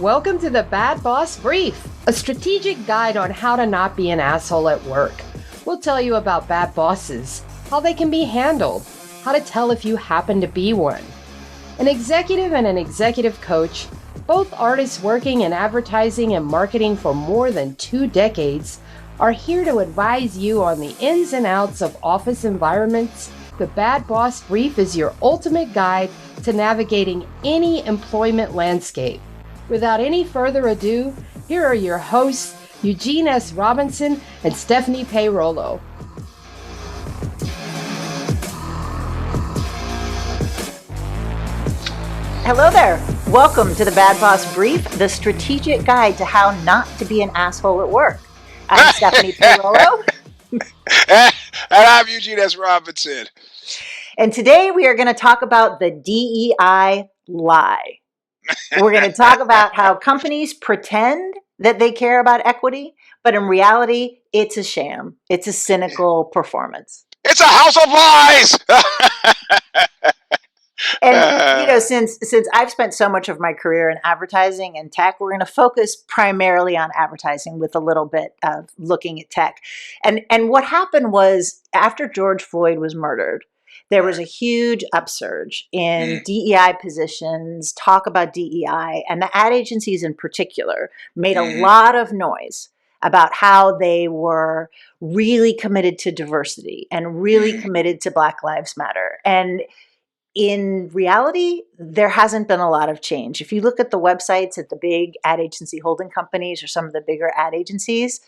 Welcome to the Bad Boss Brief, a strategic guide on how to not be an asshole at work. We'll tell you about bad bosses, how they can be handled, how to tell if you happen to be one. An executive and an executive coach, both artists working in advertising and marketing for more than 2 decades, are here to advise you on the ins and outs of office environments. The Bad Boss Brief is your ultimate guide to navigating any employment landscape. Without any further ado, here are your hosts, Eugene S. Robinson and Stephanie Peirolo. Hello there. Welcome to the Bad Boss Brief, the strategic guide to how not to be an asshole at work. I'm Stephanie Peirolo. And I'm Eugene S. Robinson. And today we are going to talk about the DEI lie. We're going to talk about how companies pretend that they care about equity, but in reality, it's a sham. It's a cynical performance. It's a house of lies! And, since I've spent so much of my career in advertising and tech, we're going to focus primarily on advertising with a little bit of looking at tech. And what happened was after George Floyd was murdered, there was a huge upsurge in DEI positions, talk about DEI, and the ad agencies in particular made a lot of noise about how they were really committed to diversity and really committed to Black Lives Matter. And in reality, there hasn't been a lot of change. If you look at the websites at the big ad agency holding companies or some of the bigger ad agencies,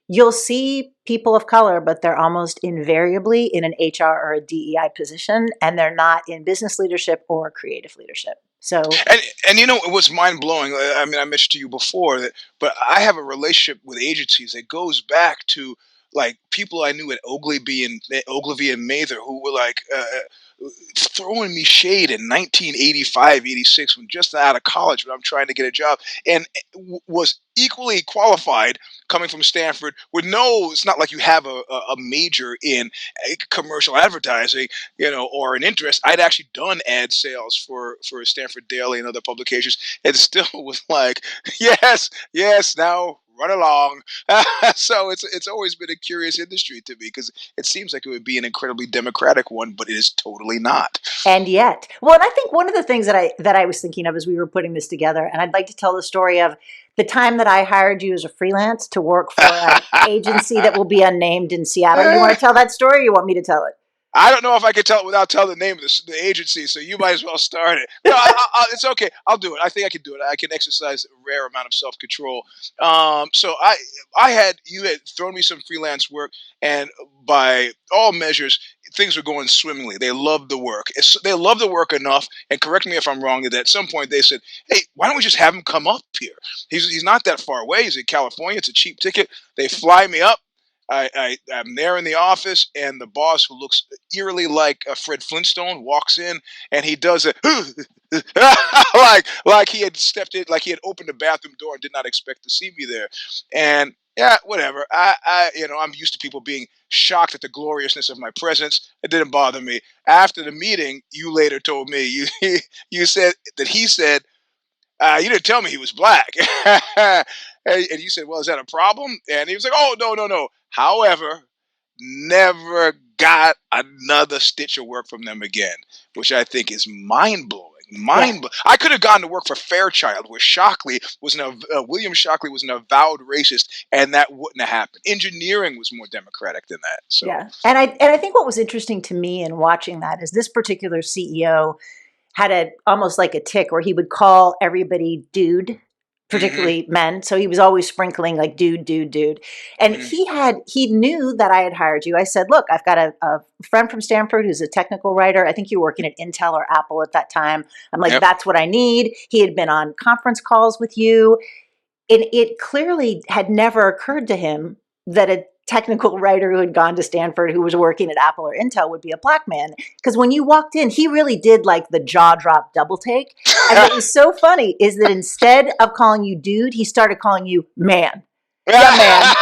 you'll see people of color, but they're almost invariably in an HR or a DEI position, and they're not in business leadership or creative leadership. So, and it was mind blowing. I mean, I mentioned to you before that, but I have a relationship with agencies that goes back to like people I knew at Ogilvy and Mather who were like throwing me shade in 1985, 86 when just out of college when I'm trying to get a job, and was equally qualified coming from Stanford with it's not like you have a major in commercial advertising, or an interest. I'd actually done ad sales for Stanford Daily and other publications, and still was like, yes, now run along. So it's always been a curious industry to me because it seems like it would be an incredibly democratic one, but it is totally not. And yet, well, and I think one of the things that I was thinking of as we were putting this together, and I'd like to tell the story of the time that I hired you as a freelance to work for an agency that will be unnamed in Seattle. You want to tell that story or you want me to tell it? I don't know if I can tell it without telling the name of the agency, so you might as well start it. No, it's okay. I'll do it. I think I can do it. I can exercise a rare amount of self-control. So you had thrown me some freelance work, and by all measures, things were going swimmingly. They loved the work. They loved the work enough, and correct me if I'm wrong, that at some point they said, hey, why don't we just have him come up here? He's not that far away. He's in California. It's a cheap ticket. They fly me up. I'm there in the office, and the boss, who looks eerily like Fred Flintstone, walks in, and he does it like he had stepped in, like he had opened the bathroom door and did not expect to see me there. And yeah, whatever. I'm used to people being shocked at the gloriousness of my presence. It didn't bother me. After the meeting, you later told me you said that he said. You didn't tell me he was black. And you said, well, is that a problem? And he was like, oh, no. However, never got another stitch of work from them again, which I think is mind-blowing. I could have gone to work for Fairchild, where William Shockley was an avowed racist, and that wouldn't have happened. Engineering was more democratic than that. So. Yeah, and I think what was interesting to me in watching that is this particular CEO had almost like a tick where he would call everybody dude, particularly men. So he was always sprinkling like dude. And he knew that I had hired you. I said, look, I've got a friend from Stanford who's a technical writer. I think you were working at Intel or Apple at that time. I'm like, That's what I need. He had been on conference calls with you. And it clearly had never occurred to him that a technical writer who had gone to Stanford, who was working at Apple or Intel, would be a black man. Because when you walked in, he really did like the jaw drop double take. And what was so funny is that instead of calling you dude, he started calling you man. Yeah, man.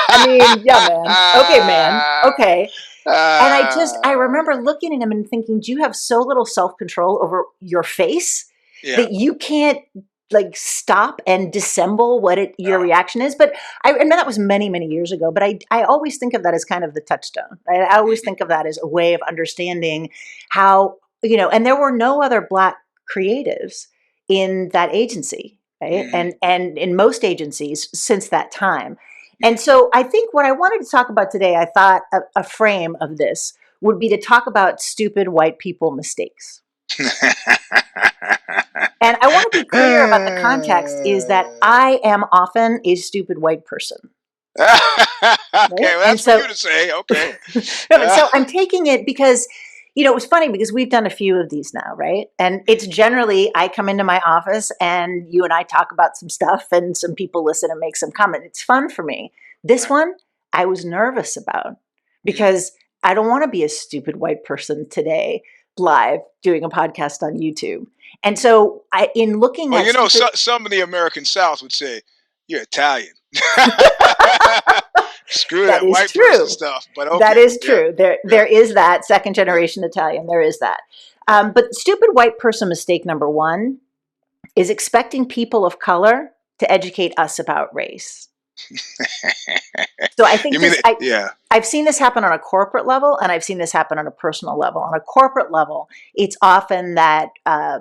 Okay, man. Okay. And I remember looking at him and thinking, do you have so little self-control over your face that you can't like stop and dissemble what your reaction is. But and that was many, many years ago, but I always think of that as kind of the touchstone, right? I always think of that as a way of understanding how, and there were no other Black creatives in that agency, right? And in most agencies since that time. And so I think what I wanted to talk about today, I thought a frame of this would be to talk about stupid white people mistakes. And I want to be clear about the context is that I am often a stupid white person. Okay, well, that's for you to say. Okay. So I'm taking it because, it was funny because we've done a few of these now, right? And it's generally, I come into my office and you and I talk about some stuff and some people listen and make some comment. It's fun for me. This one, I was nervous about because I don't want to be a stupid white person today live doing a podcast on YouTube. And so in looking at some of the American South would say, you're Italian. Screw that white person stuff. But okay. That is true. There is that second generation Italian. There is that. But stupid white person mistake number one is expecting people of color to educate us about race. So I think I've seen this happen on a corporate level, and I've seen this happen on a personal level. On a corporate level, it's often that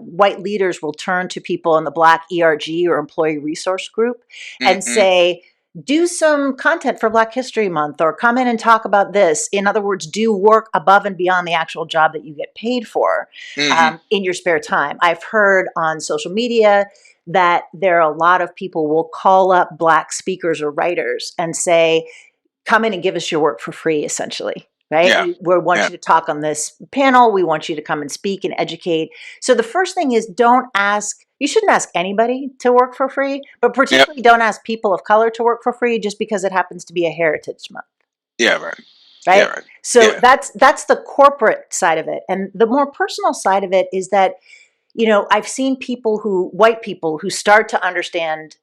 white leaders will turn to people in the Black ERG or employee resource group and say, do some content for Black History Month, or come in and talk about this. In other words, do work above and beyond the actual job that you get paid for in your spare time. I've heard on social media that there are a lot of people will call up Black speakers or writers and say, come in and give us your work for free, essentially, right? Yeah. We want you to talk on this panel. We want you to come and speak and educate. So the first thing is you shouldn't ask anybody to work for free, but particularly don't ask people of color to work for free just because it happens to be a Heritage Month. Yeah, right. Right? Yeah, right. So that's the corporate side of it. And the more personal side of it is that, I've seen white people who start to understand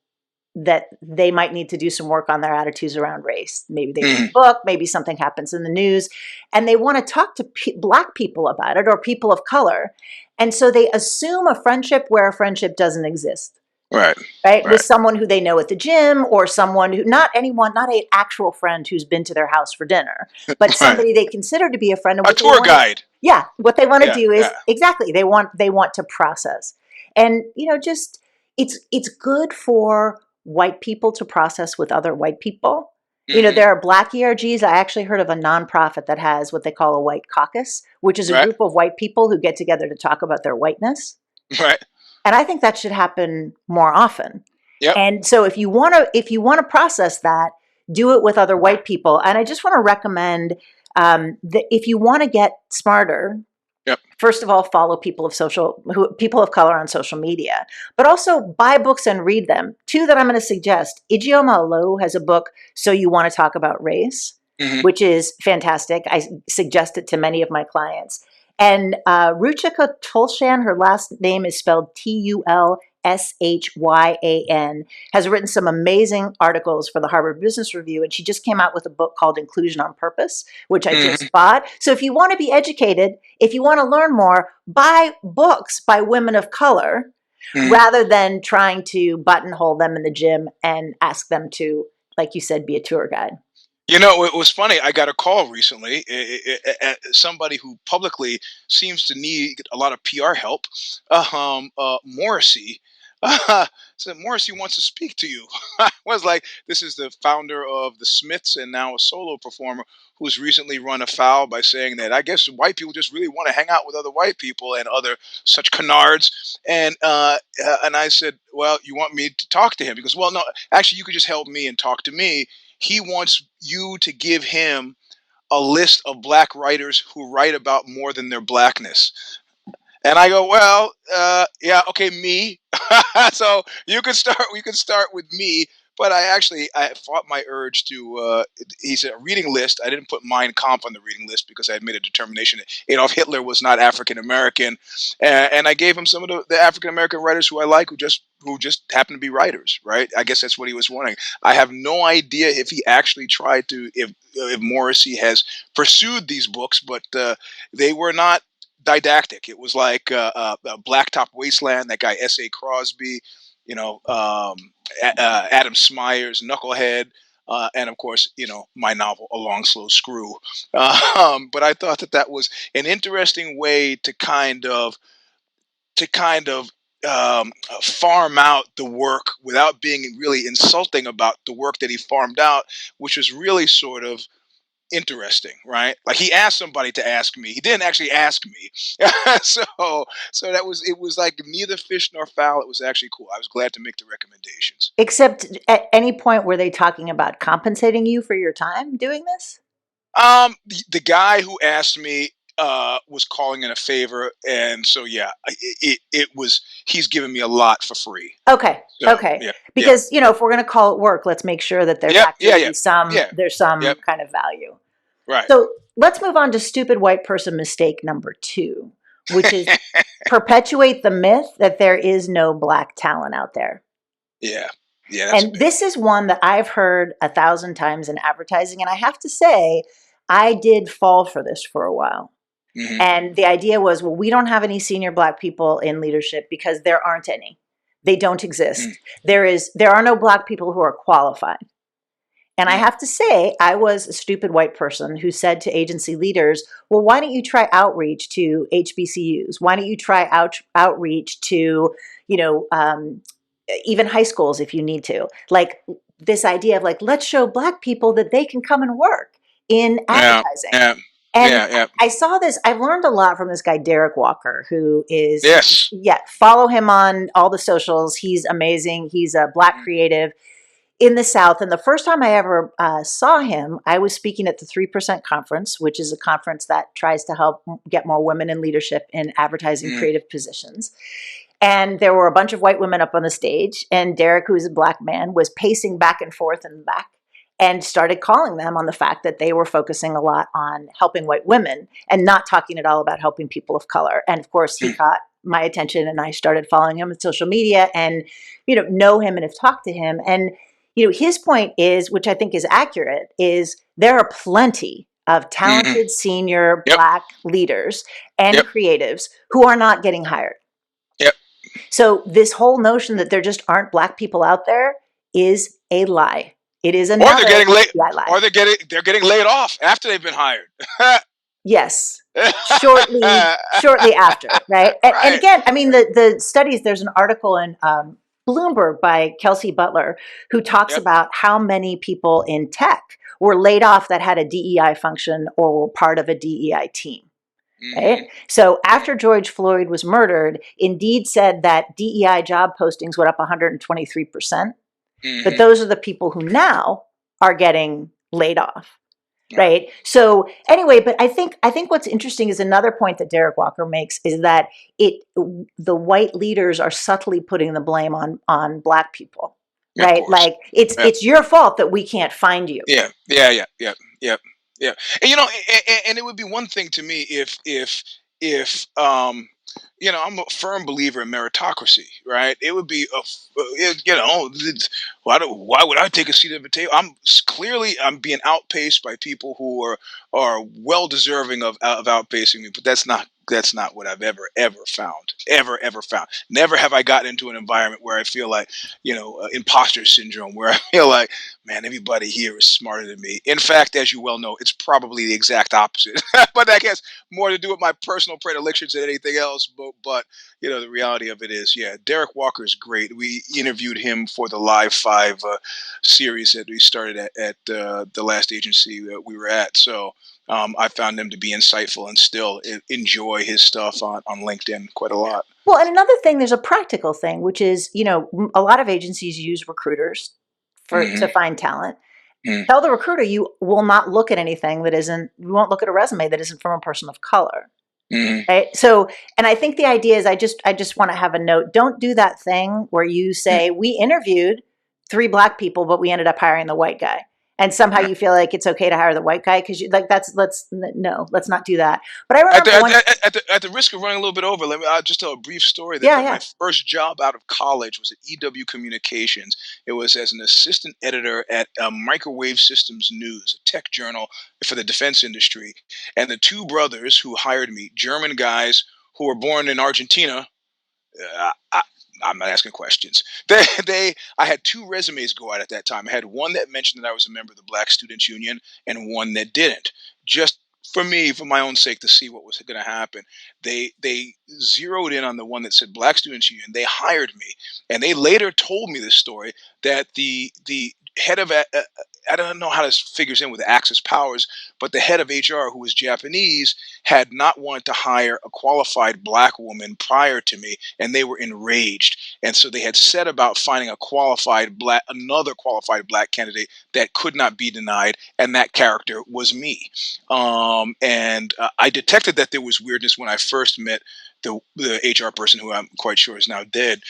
that they might need to do some work on their attitudes around race. Maybe they read a book, maybe something happens in the news, and they want to talk to Black people about it or people of color. And so they assume a friendship where a friendship doesn't exist. Right? With someone who they know at the gym, or someone who, not an actual friend who's been to their house for dinner, but somebody they consider to be a friend. A tour guide. Yeah. What they want to do is exactly, they want to process. And, it's good for white people to process with other white people. There are Black ERGs. I actually heard of a nonprofit that has what they call a white caucus, which is a group of white people who get together to talk about their whiteness. Right. And I think that should happen more often. Yep. And so if you want to process that, do it with other white people. And I just want to recommend that if you want to get smarter, first of all, follow people of color on social media, but also buy books and read them. Two that I'm going to suggest. Ijeoma Olo has a book, So You Want to Talk About Race, which is fantastic. I suggest it to many of my clients. And Ruchika Tulshan, her last name is spelled Tulshyan, has written some amazing articles for the Harvard Business Review. And she just came out with a book called Inclusion on Purpose, which I just bought. So if you want to be educated, if you want to learn more, buy books by women of color rather than trying to buttonhole them in the gym and ask them to, like you said, be a tour guide. It was funny. I got a call recently, somebody who publicly seems to need a lot of PR help. Morrissey said, Morrissey wants to speak to you. I was like, this is the founder of the Smiths and now a solo performer who's recently run afoul by saying that I guess white people just really want to hang out with other white people and other such canards. And I said, well, you want me to talk to him? Because, well, no, actually, you could just help me and talk to me. He wants you to give him a list of Black writers who write about more than their Blackness. And I go, well, yeah, okay, me. So we can start with me. But I fought my urge to, he said, a reading list. I didn't put Mein Kampf on the reading list because I had made a determination that Adolf Hitler was not African-American. And I gave him some of the African-American writers who I like, who just happen to be writers, right? I guess that's what he was wanting. I have no idea if he actually tried to, if Morrissey has pursued these books, but they were not didactic. It was like Blacktop Wasteland, that guy S.A. Crosby. Adam Smyer's Knucklehead, and of course, my novel A Long Slow Screw. But I thought that was an interesting way to kind of farm out the work without being really insulting about the work that he farmed out, which was really sort of interesting, right? Like he asked somebody to ask me. He didn't actually ask me. so it was like neither fish nor fowl. It was actually cool. I was glad to make the recommendations. Except at any point were they talking about compensating you for your time doing this? The guy who asked me was calling in a favor, and so yeah, it was he's giving me a lot for free. Okay. So, Okay. yeah, Because if we're going to call it work, let's make sure that there's actually there's some kind of value. Right. So let's move on to stupid white person mistake number 2, which is perpetuate the myth that there is no Black talent out there. Yeah. And this is one that I've heard 1,000 times in advertising. And I have to say, I did fall for this for a while. Mm-hmm. And the idea was, well, we don't have any senior Black people in leadership because there aren't any. They don't exist. There are no Black people who are qualified. And I have to say, I was a stupid white person who said to agency leaders, well, why don't you try outreach to HBCUs? Why don't you try outreach to, even high schools if you need to? Like this idea of like, let's show Black people that they can come and work in advertising. I saw this. I've learned a lot from this guy, Derek Walker, who is, follow him on all the socials. He's amazing. He's a Black creative in the South. And the first time I ever saw him, I was speaking at the 3% conference, which is a conference that tries to help get more women in leadership in advertising creative positions. And there were a bunch of white women up on the stage, and Derek, who is a Black man, was pacing back and forth in the back and started calling them on the fact that they were focusing a lot on helping white women and not talking at all about helping people of color. And of course, he caught my attention, and I started following him on social media and, know him and have talked to him. And, his point is, which I think is accurate, is there are plenty of talented senior Black leaders and creatives who are not getting hired. So this whole notion that there just aren't Black people out there is a lie. It is another lie. Or they're getting laid off after they've been hired. Yes. Shortly after, right? And again, I mean, the studies, there's an article in Bloomberg by Kelsey Butler who talks about how many people in tech were laid off that had a DEI function or were part of a DEI team. Right? So after George Floyd was murdered, Indeed said that DEI job postings went up 123%. But those are the people who now are getting laid off. Right. So anyway, but I think what's interesting is another point that Derek Walker makes is that the white leaders are subtly putting the blame on Black people. Right. Like it's your fault that we can't find you. Yeah. And and it would be one thing to me if I'm a firm believer in meritocracy, right? It would be why would I take a seat at the table? I'm being outpaced by people who are well deserving of outpacing me, but that's not what I've ever found. Never have I gotten into an environment where I feel like, imposter syndrome, where I feel like, man, everybody here is smarter than me. In fact, as you well know, it's probably the exact opposite. But that has more to do with my personal predilections than anything else. But the reality of it is, Derek Walker is great. We interviewed him for the Live 5 series that we started at the last agency that we were at. So I found him to be insightful and still enjoy his stuff on LinkedIn quite a lot. Well, and another thing, there's a practical thing, which is, a lot of agencies use recruiters to find talent. Tell the recruiter you will not look at anything you won't look at a resume that isn't from a person of color. Right. So, and I think the idea is I just want to have a note. Don't do that thing where you say we interviewed 3 Black people, but we ended up hiring the white guy. And somehow you feel like it's okay to hire the white guy because let's not do that. But I remember at the risk of running a little bit over, I'll just tell a brief story. My first job out of college was at EW Communications. It was as an assistant editor at Microwave Systems News, a tech journal for the defense industry. And the 2 brothers who hired me, German guys who were born in Argentina, I'm not asking questions. I had two resumes go out at that time. I had one that mentioned that I was a member of the Black Students Union and one that didn't. Just for me, for my own sake, to see what was going to happen. They zeroed in on the one that said Black Students Union. They hired me, and they later told me this story that the head of I don't know how this figures in with Axis Powers, but the head of HR, who was Japanese, had not wanted to hire a qualified black woman prior to me, and they were enraged. And so they had set about finding another qualified black candidate that could not be denied, and that character was me. And I detected that there was weirdness when I first met the HR person, who I'm quite sure is now dead,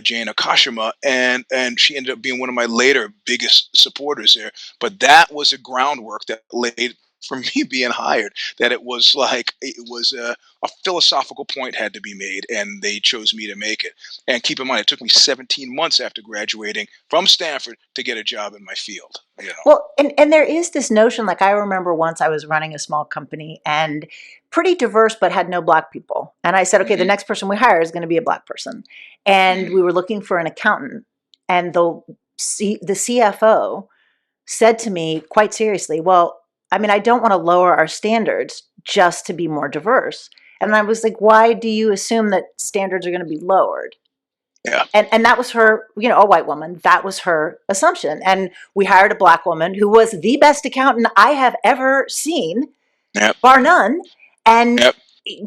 Jane Akashima, and she ended up being one of my later biggest supporters there. But that was a groundwork that laid for me being hired. That it was a philosophical point had to be made, and they chose me to make it. And keep in mind, it took me 17 months after graduating from Stanford to get a job in my field. You know. Well, and there is this notion, like I remember once I was running a small company and pretty diverse, but had no black people. And I said, okay, the next person we hire is going to be a black person. And we were looking for an accountant. And the CFO said to me quite seriously, well, I mean, I don't want to lower our standards just to be more diverse. And I was like, why do you assume that standards are going to be lowered? Yeah. And that was her, a white woman, that was her assumption. And we hired a black woman who was the best accountant I have ever seen, bar none. And,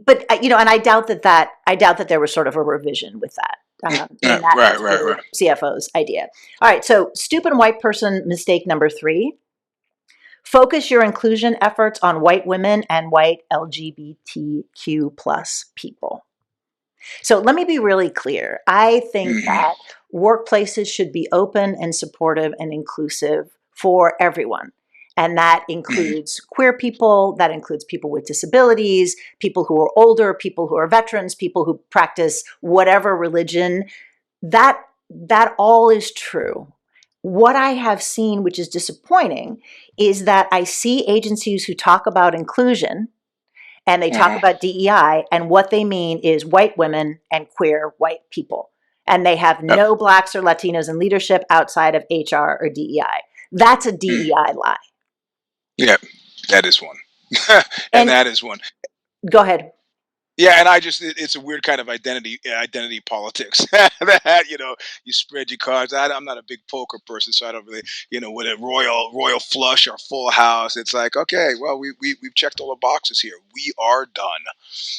but, and I doubt that there was sort of a revision with that. Right. CFO's idea. All right. So stupid white person mistake number 3. Focus your inclusion efforts on white women and white LGBTQ plus people. So let me be really clear. I think that workplaces should be open and supportive and inclusive for everyone. And that includes queer people, that includes people with disabilities, people who are older, people who are veterans, people who practice whatever religion. That all is true. What I have seen, which is disappointing, is that I see agencies who talk about inclusion and they talk about DEI, and what they mean is white women and queer white people. And they have no blacks or Latinos in leadership outside of HR or DEI. That's a DEI lie. Yeah, that is one. and that is one. Go ahead. Yeah, and it's a weird kind of identity politics. That you spread your cards. I'm not a big poker person, so I don't really, with a royal flush or full house. It's like, okay, well, we've checked all the boxes here. We are done.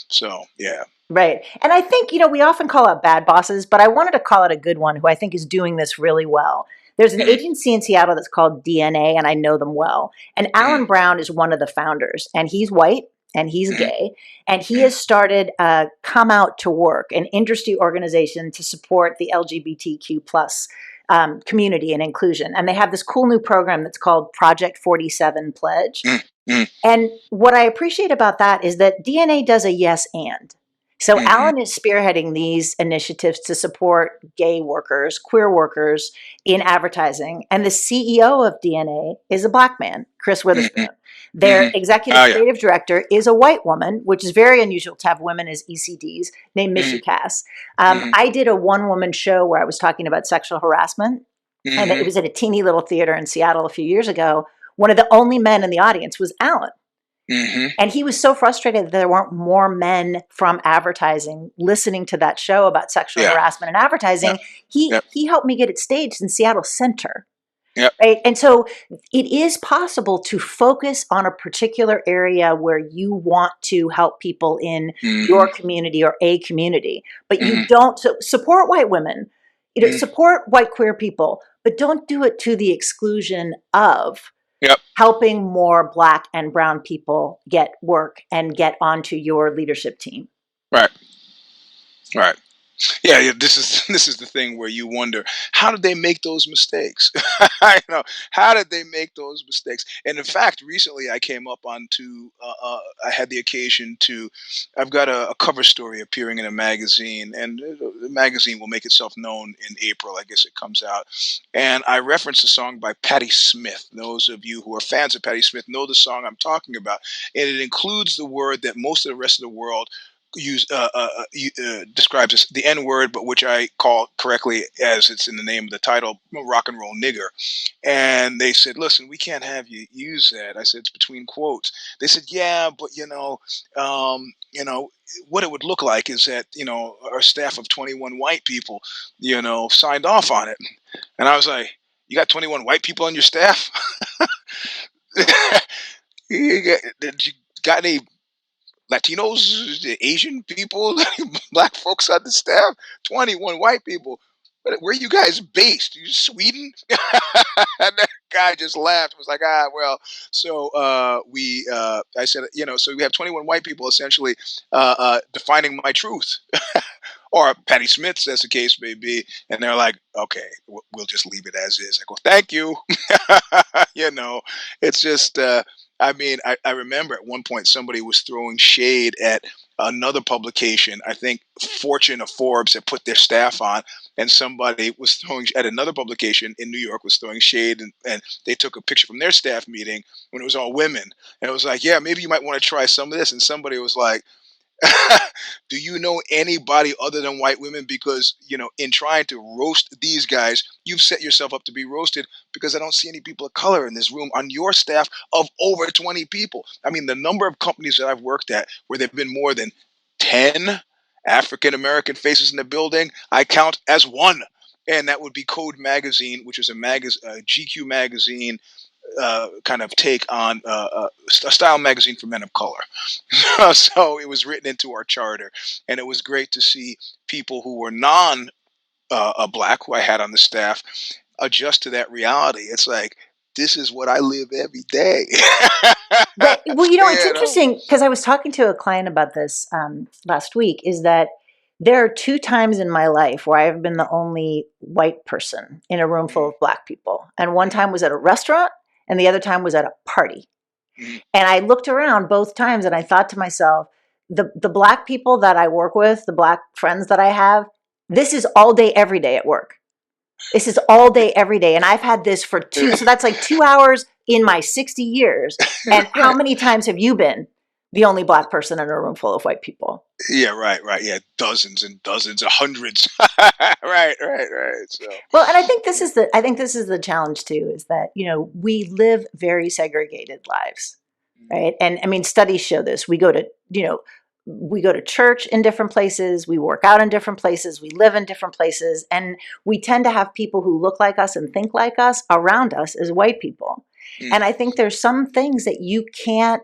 So yeah. Right. And I think, we often call out bad bosses, but I wanted to call it a good one who I think is doing this really well. There's an agency in Seattle that's called DNA, and I know them well. And Alan Brown is one of the founders, and he's white. And he's gay, and he has started Come Out to Work, an industry organization to support the LGBTQ plus community and inclusion. And they have this cool new program that's called Project 47 Pledge. And what I appreciate about that is that DNA does a yes and. So Alan is spearheading these initiatives to support gay workers, queer workers in advertising. And the CEO of DNA is a black man, Chris Witherspoon. Their executive creative director is a white woman, which is very unusual to have women as ECDs, named Mishi Cass. I did a one-woman show where I was talking about sexual harassment, and it was at a teeny little theater in Seattle a few years ago. One of the only men in the audience was Alan. And he was so frustrated that there weren't more men from advertising listening to that show about sexual harassment and advertising. He helped me get it staged in Seattle Center. Right. And so it is possible to focus on a particular area where you want to help people in your community or a community, but you don't support white women, support white queer people, but don't do it to the exclusion of helping more black and brown people get work and get onto your leadership team. Right. Yeah, this is the thing where you wonder, how did they make those mistakes? How did they make those mistakes? And in fact, recently I came up onto, I had the occasion to, I've got a cover story appearing in a magazine, and the magazine will make itself known in April. I guess it comes out. And I referenced a song by Patti Smith. Those of you who are fans of Patti Smith know the song I'm talking about. And it includes the word that most of the rest of the world describes the N word, but which I call correctly as it's in the name of the title, rock and roll nigger. And they said, "Listen, we can't have you use that." I said, "It's between quotes." They said, "Yeah, but what it would look like is that our staff of 21 white people, signed off on it." And I was like, "You got 21 white people on your staff? Did you got any Latinos, the Asian people, black folks on the staff? 21 white people. Where are you guys based? You Sweden?" And that guy just laughed. Was like, well, so I said, so we have 21 white people essentially defining my truth, or Patty Smith's, as the case may be. And they're like, "Okay, we'll just leave it as is." I go, "Thank you." It's just, I remember at one point somebody was throwing shade at another publication. I think Fortune or Forbes had put their staff on, and somebody was throwing at another publication in New York was throwing shade, and they took a picture from their staff meeting when it was all women, and it was like, "Yeah, maybe you might want to try some of this." And somebody was like, "Do you know anybody other than white women? Because, in trying to roast these guys, you've set yourself up to be roasted, because I don't see any people of color in this room on your staff of over 20 people." I mean, the number of companies that I've worked at where there have been more than 10 African American faces in the building, I count as one. And that would be Code Magazine, which is a GQ magazine kind of take on a style magazine for men of color. So it was written into our charter, and it was great to see people who were non black, who I had on the staff, adjust to that reality. It's like, this is what I live every day. Well, it's You know? interesting because I was talking to a client about this last week, is that there are 2 times in my life where I have been the only white person in a room full of black people. And one time was at a restaurant, and the other time was at a party. Mhm. And I looked around both times and I thought to myself, the black people that I work with, the black friends that I have, this is all day, every day at work. This is all day, every day. And I've had this for so that's like 2 hours in my 60 years. And how many times have you been the only black person in a room full of white people? Yeah, right. Yeah, dozens and dozens of hundreds. Right. So, Well, and I think this is the challenge too, is that, we live very segregated lives, right? And I mean, studies show this. We go to church in different places, we work out in different places, we live in different places, and we tend to have people who look like us and think like us around us as white people. mm, And I think there's some things that you can't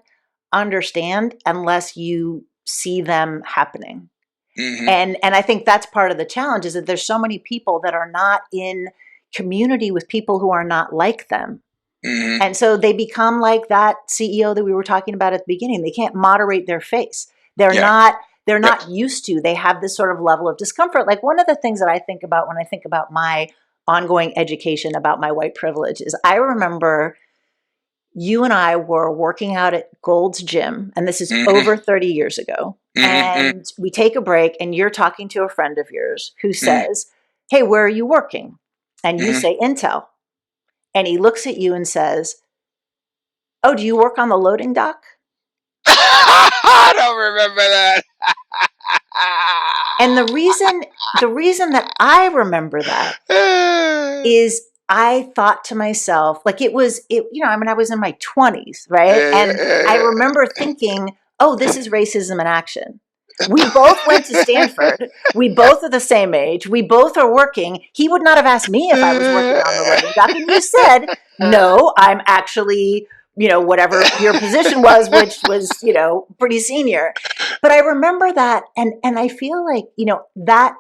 understand unless you see them happening. mhm, And I think that's part of the challenge, is that there's so many people that are not in community with people who are not like them. mhm, And so they become like that CEO that we were talking about at the beginning. They can't moderate their face. They're yeah, not they're yep, not used to. They have this sort of level of discomfort. Like, one of the things that I think about when I think about my ongoing education about my white privilege is, I remember you and I were working out at Gold's Gym, and this is mhm, over 30 years ago. mhm, And we take a break, and you're talking to a friend of yours who mhm, says, "Hey, where are you working?" And you mhm. say, "Intel." And he looks at you and says, "Oh, do you work on the loading dock?" I don't remember that. And the reason that I remember that is, I thought to myself, like, I was in my 20s, right? And I Yeah. remember thinking, "Oh, this is racism in action." We both went to Stanford. We both are the same age. We both are working. He would not have asked me if I was working on the loading dock. And you said, "No, I'm actually, whatever your position was," which was, pretty senior. But I remember that. And I feel like, that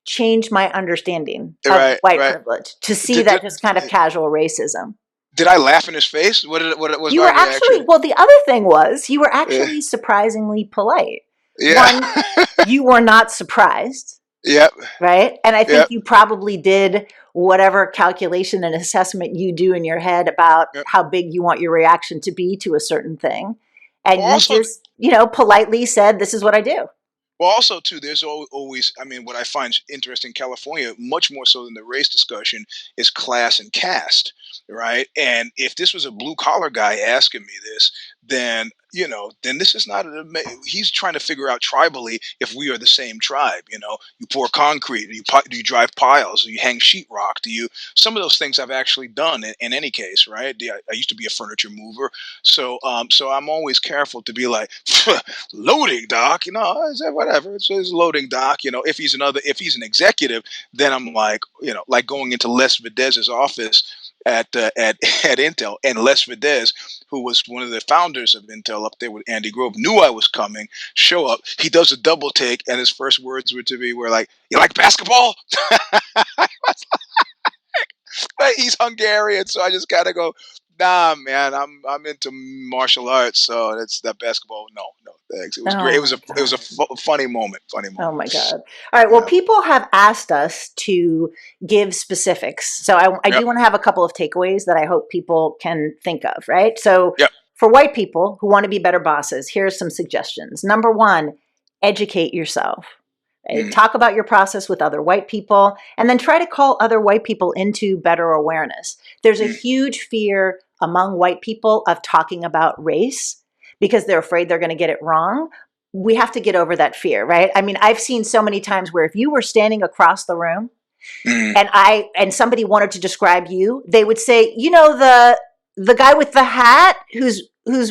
changed my understanding of Right, white right. privilege, to see Did, that did, just kind of casual racism. did I laugh in his face? What was You my were actually, reaction? well, the other thing was, you were Yeah. actually surprisingly polite. Yeah. One, you were not surprised, Yep. right? And I think Yep. you probably did whatever calculation and assessment you do in your head about Yep. how big you want your reaction to be to a certain thing. And Well, you also, just, politely said, "This is what I do." too, there's always. I mean, what I find interesting in California, much more so than the race discussion, is class and caste. right? And if this was a blue collar guy asking me this, then then this is not he's trying to figure out tribally if we are the same tribe. You pour concrete, do you drive piles, do you hang sheetrock, do you some of those things I've actually done in any case, right? I used to be a furniture mover, so I'm always careful to be like loading dock, I said, whatever, it's loading dock. If he's an executive, then I'm like going into Les Videz's office at Intel, and Les Videz, who was one of the founders of Intel up there with Andy Grove, knew I was coming. Show up, he does a double take, and his first words were to me were like, "You like basketball?" But he's Hungarian, so I just gotta go. Nah, man, I'm into martial arts, so it's that basketball. No, thanks. It was great. Oh It was my a God. funny moment. Funny Oh moment. my God. All right. Well, Yeah. people have asked us to give specifics. So I Yep. do want to have a couple of takeaways that I hope people can think of, right? So Yep. for white people who want to be better bosses, here's some suggestions. Number one, educate yourself. Right? Mm, Talk about your process with other white people, and then try to call other white people into better awareness. There's a mm, huge fear among white people of talking about race because they're afraid they're going to get it wrong. We have to get over that fear, right? I mean, I've seen so many times where if you were standing across the room mm. and somebody wanted to describe you, they would say, the guy with the hat who's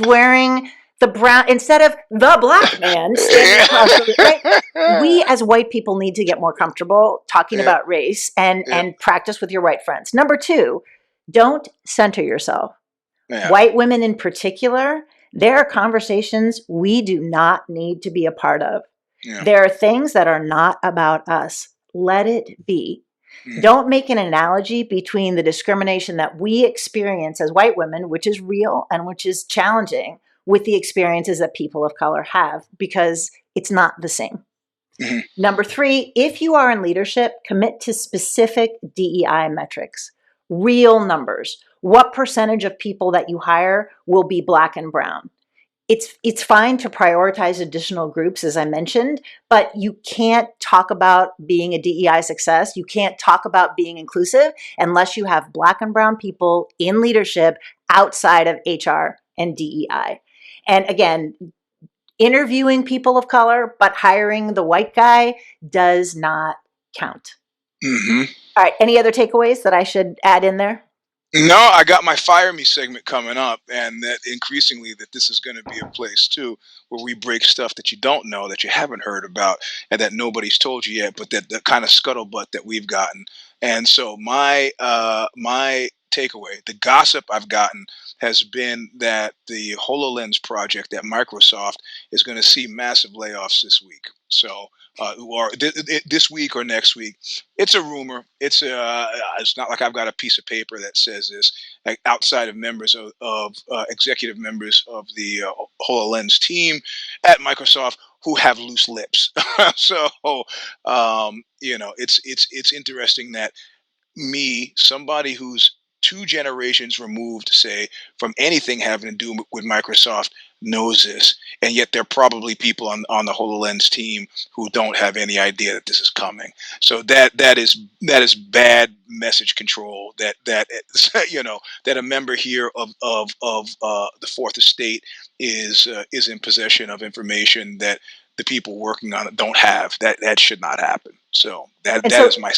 wearing the brown instead of the black man standing across the room, right? We as white people need to get more comfortable talking Yeah, about race and yeah, practice with your white friends. Number two, don't center yourself. yeah, White women in particular, there are conversations we do not need to be a part of. yeah. There are things that are not about us. Let it be. Mm, Don't make an analogy between the discrimination that we experience as white women, which is real and which is challenging, with the experiences that people of color have, because it's not the same. mhm. Number three, if you are in leadership, commit to specific DEI metrics, real numbers. What percentage of people that you hire will be black and brown? It's fine to prioritize additional groups, as I mentioned, but you can't talk about being a DEI success. You can't talk about being inclusive unless you have black and brown people in leadership outside of HR and DEI. And again, interviewing people of color, but hiring the white guy does not count. Mhm. All right. Any other takeaways that I should add in there? No, I got my Fire Me segment coming up, and that increasingly that this is going to be a place too where we break stuff that you don't know, that you haven't heard about, and that nobody's told you yet, but that the kind of scuttlebutt that we've gotten. And so my takeaway, the gossip I've gotten, has been that the HoloLens project at Microsoft is going to see massive layoffs this week. So, this week or next week. It's a rumor. It's not like I've got a piece of paper that says this. Like outside of members of executive members of the HoloLens team at Microsoft who have loose lips. So it's interesting that somebody who's two generations removed, say, from anything having to do with Microsoft, knows this, and yet there are probably people on the HoloLens team who don't have any idea that this is coming. So that is bad message control. That that a member here of the Fourth Estate is in possession of information that the people working on it don't have. That should not happen. So that And that so is my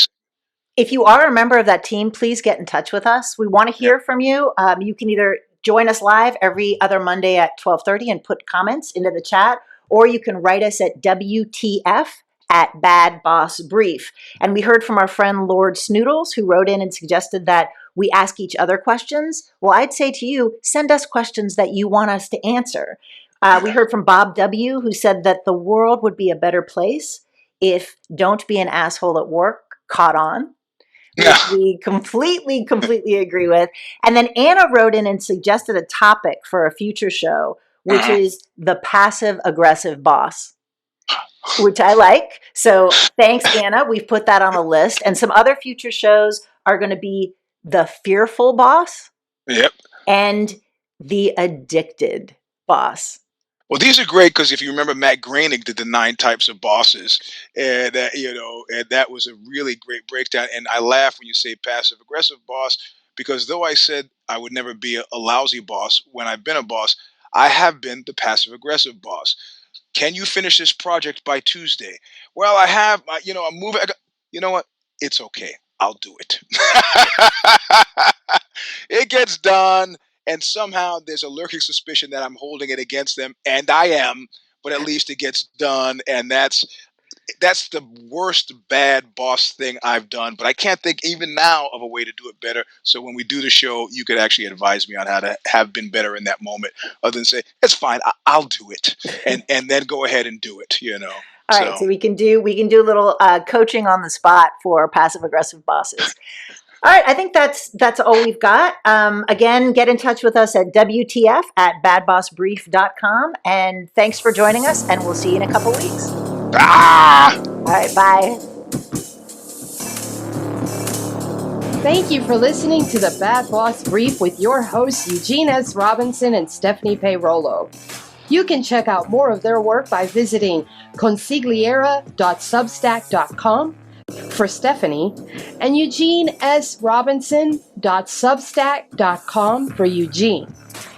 if you are a member of that team, please get in touch with us. We want to yeah. hear from you. You can either join us live every other Monday at 12:30 and put comments into the chat, or you can write us at WTF at Bad Boss Brief. And we heard from our friend Lord Snoodles, who wrote in and suggested that we ask each other questions. Well, I'd say to you, send us questions that you want us to answer. We heard from Bob W., who said that the world would be a better place if Don't Be an Asshole at Work caught on, which Yeah. we completely agree with. And then Anna wrote in and suggested a topic for a future show, which Uh-huh. is the passive aggressive boss, which I like. So thanks, Anna. We've put that on a list. And some other future shows are going to be the fearful boss Yep. and the addicted boss. Well, these are great because if you remember, Matt Groening did the 9 types of bosses, and that was a really great breakdown. And I laugh when you say passive aggressive boss because though I said I would never be a lousy boss when I've been a boss, I have been the passive aggressive boss. Can you finish this project by Tuesday? Well, I have, I'm moving. You know what? It's okay. I'll do it. It gets done. And somehow there's a lurking suspicion that I'm holding it against them. And I am, but at least it gets done. And that's the worst bad boss thing I've done. But I can't think even now of a way to do it better. So when we do the show, you could actually advise me on how to have been better in that moment, other than say, it's fine, I'll do it. And then go ahead and do it, All right, so we can do a little coaching on the spot for passive aggressive bosses. All right, I think that's all we've got. Again, get in touch with us at WTF@badbossbrief.com. And thanks for joining us, and we'll see you in a couple weeks. Ah! All right, bye. Thank you for listening to the Bad Boss Brief with your hosts, Eugene S. Robinson and Stephanie Peirolo. You can check out more of their work by visiting consigliera.substack.com for Stephanie and eugenesrobinson.substack.com for Eugene.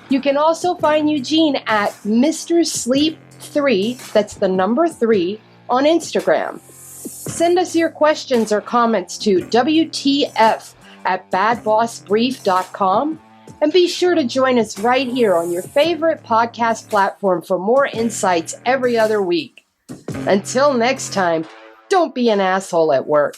You can also find Eugene at Mr. Sleep 3, that's the number 3, on Instagram. Send us your questions or comments to WTF@badbossbrief.com, and be sure to join us right here on your favorite podcast platform for more insights every other week. Until next time, don't be an asshole at work.